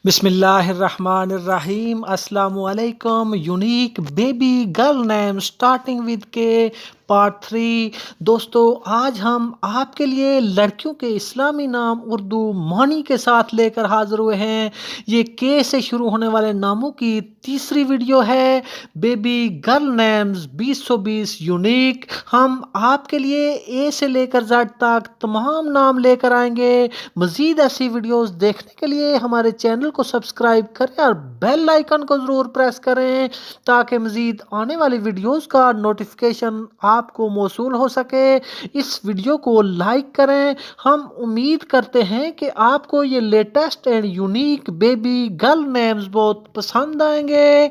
بسم اللہ الرحمن الرحیم۔ السلام علیکم۔ Unique baby girl name starting with کے پارٹ 3۔ دوستو، آج ہم آپ کے لیے لڑکیوں کے اسلامی نام اردو معنی کے ساتھ لے کر حاضر ہوئے ہیں۔ یہ کے سے شروع ہونے والے ناموں کی تیسری ویڈیو ہے۔ Baby girl names 2020 unique. ہم آپ کے لیے اے سے لے کر زیڈ تک تمام نام لے کر آئیں گے۔ مزید ایسی ویڈیوز دیکھنے کے لیے ہمارے چینل کو سبسکرائب کریں اور بیل آئیکن کو ضرور پریس کریں تاکہ مزید آنے والی ویڈیوز کا نوٹیفیکیشن آپ کو موصول ہو سکے۔ اس ویڈیو کو لائک کریں۔ ہم امید کرتے ہیں کہ آپ کو یہ latest and unique baby girl names بہت پسند آئیں گے۔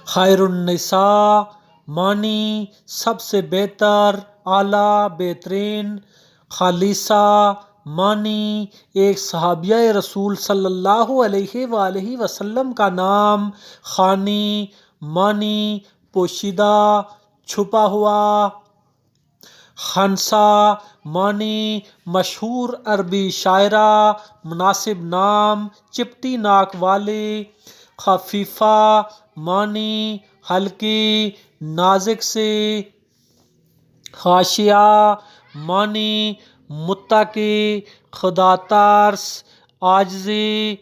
خیر النساء معنی سب سے بہتر، اعلیٰ، بہترین۔ خالصہ معنی ایک صحابیہ رسول صلی اللہ علیہ وآلہ وسلم کا نام۔ خانی معنی پوشیدہ، چھپا ہوا۔ خنسا معنی مشہور عربی شاعرہ، مناسب نام، چپٹی ناک والی۔ خفیفہ معنی ہلکی، نازک سی۔ خاشعہ معنی متقی، خدا ترس، عاجزی۔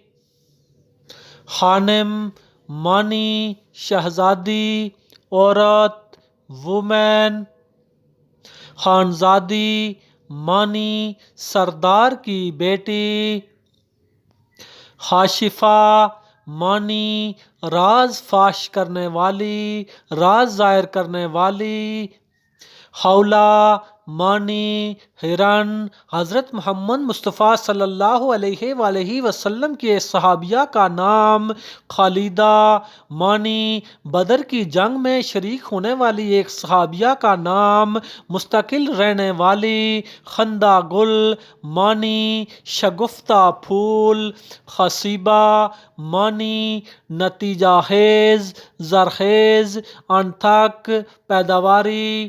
خانم معنی شہزادی، عورت، وومین۔ خانزادی معنی سردار کی بیٹی۔ خاشفہ معنی راز فاش کرنے والی، راز ظاہر کرنے والی۔ خولہ معنی ہرن۔ حضرت محمد مصطفیٰ صلی اللہ علیہ وآلہ وسلم کے صحابیہ کا نام۔ خالدہ معنی بدر کی جنگ میں شریک ہونے والی ایک صحابیہ کا نام، مستقل رہنے والی۔ خندہ گل معنی شگفتہ پھول۔ خصیبہ معنی نتیجہ خیز، زرخیز، انتھک، پیداواری۔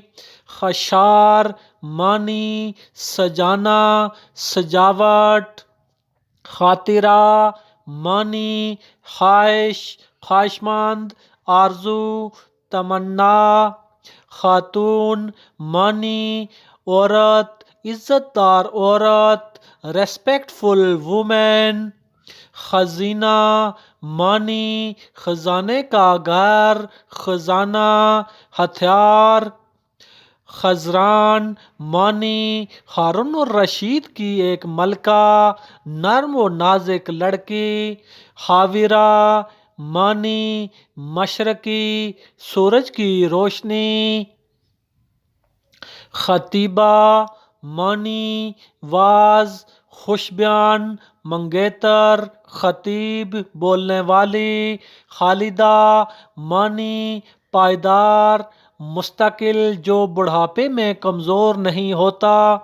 خشار معنی سجانا، سجاوٹ۔ خاطرہ معنی خواہش، خواہشمند، آرزو، تمنا۔ خاتون معنی عورت، عزت دار عورت، ریسپیکٹ فل وومین۔ خزینہ معنی خزانے کا گھر، خزانہ، ہتھیار۔ خزران معنی ہارون الرشید کی ایک ملکہ، نرم و نازک لڑکی۔ خاورہ معنی مشرقی، سورج کی روشنی۔ خطیبہ معنی واعظ، خوش بیان، منگیتر، خطیب، بولنے والی۔ خالدہ معنی پائیدار، مستقل، جو بڑھاپے میں کمزور نہیں ہوتا۔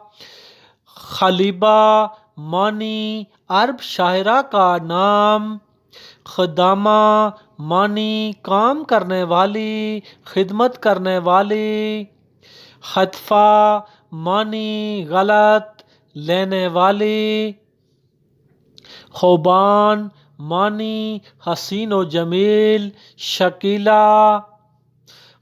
خلیبہ معنی عرب شاعرہ کا نام۔ خدامہ معنی کام کرنے والی، خدمت کرنے والی۔ خطفہ معنی غلط، لینے والی۔ خوبان معنی حسین و جمیل، شکیلا۔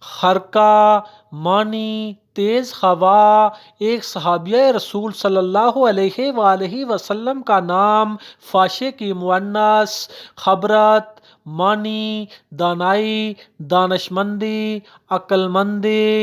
خرقہ معنی تیز ہوا، ایک صحابیہ رسول صلی اللہ علیہ وآلہ وسلم کا نام، فاشے کی مؤنث۔ خبرت معنی دانائی، دانشمندی، عقل مندی۔